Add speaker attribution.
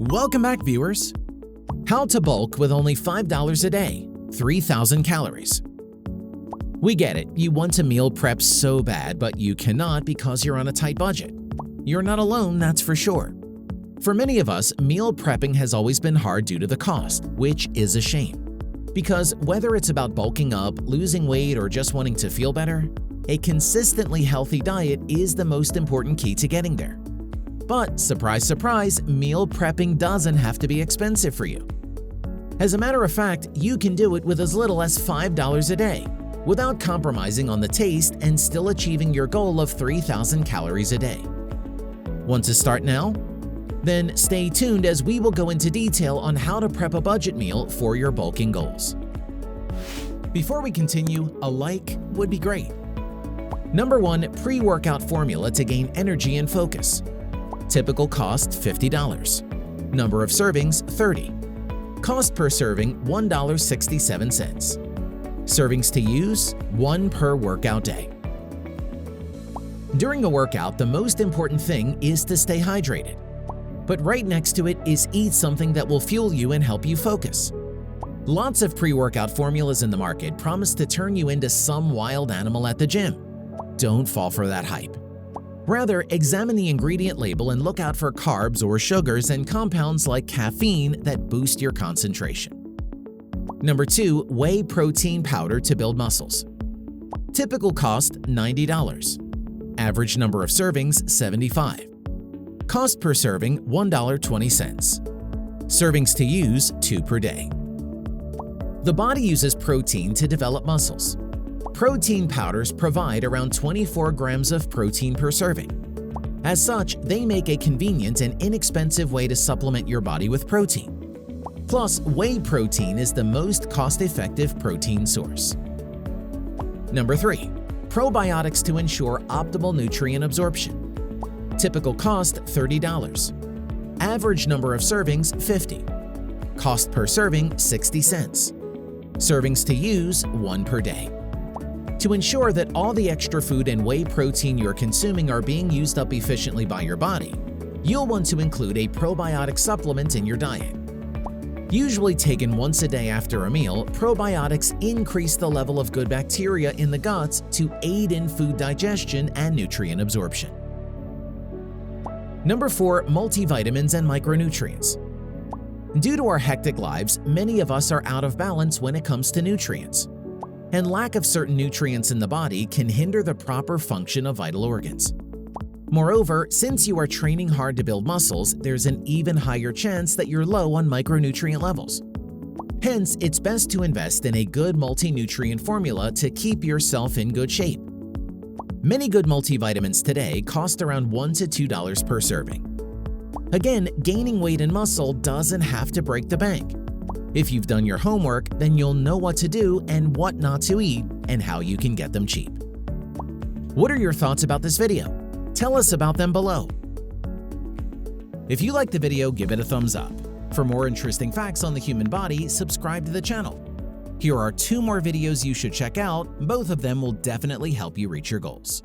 Speaker 1: Welcome back, viewers! How to bulk with only $5 a day, 3,000 calories. We get it, you want to meal prep so bad, but you cannot because you're on a tight budget. You're not alone, that's for sure. For many of us, meal prepping has always been hard due to the cost, which is a shame. Because whether it's about bulking up, losing weight, or just wanting to feel better, a consistently healthy diet is the most important key to getting there. But surprise, surprise, meal prepping doesn't have to be expensive for you. As a matter of fact, you can do it with as little as $5 a day, without compromising on the taste and still achieving your goal of 3,000 calories a day. Want to start now? Then stay tuned as we will go into detail on how to prep a budget meal for your bulking goals. Before we continue, a like would be great. Number 1, pre-workout formula to gain energy and focus. Typical cost $50. Number of servings 30. Cost per serving $1.67. Servings to use 1 per workout day. During a workout, the most important thing is to stay hydrated. But right next to it is eat something that will fuel you and help you focus. Lots of pre-workout formulas in the market promise to turn you into some wild animal at the gym. Don't fall for that hype. Rather, examine the ingredient label and look out for carbs or sugars and compounds like caffeine that boost your concentration. Number 2, whey protein powder to build muscles. Typical cost $90. Average number of servings 75. Cost per serving $1.20. Servings to use 2 per day. The body uses protein to develop muscles. Protein powders provide around 24 grams of protein per serving. As such, they make a convenient and inexpensive way to supplement your body with protein. Plus, whey protein is the most cost-effective protein source. Number 3, probiotics to ensure optimal nutrient absorption. Typical cost $30. Average number of servings 50. Cost per serving 60 cents. Servings to use 1 per day. To ensure that all the extra food and whey protein you're consuming are being used up efficiently by your body, you'll want to include a probiotic supplement in your diet. Usually taken once a day after a meal, probiotics increase the level of good bacteria in the guts to aid in food digestion and nutrient absorption. Number 4, multivitamins and micronutrients. Due to our hectic lives, many of us are out of balance when it comes to nutrients. And lack of certain nutrients in the body can hinder the proper function of vital organs. Moreover, since you are training hard to build muscles, there's an even higher chance that you're low on micronutrient levels. Hence, it's best to invest in a good multi-nutrient formula to keep yourself in good shape. Many good multivitamins today cost around $1 to $2 per serving. Again, gaining weight and muscle doesn't have to break the bank. If you've done your homework, then you'll know what to do and what not to eat and how you can get them cheap. What are your thoughts about this video? Tell us about them below. If you liked the video, give it a thumbs up. For more interesting facts on the human body, subscribe to the channel. Here are 2 more videos you should check out. Both of them will definitely help you reach your goals.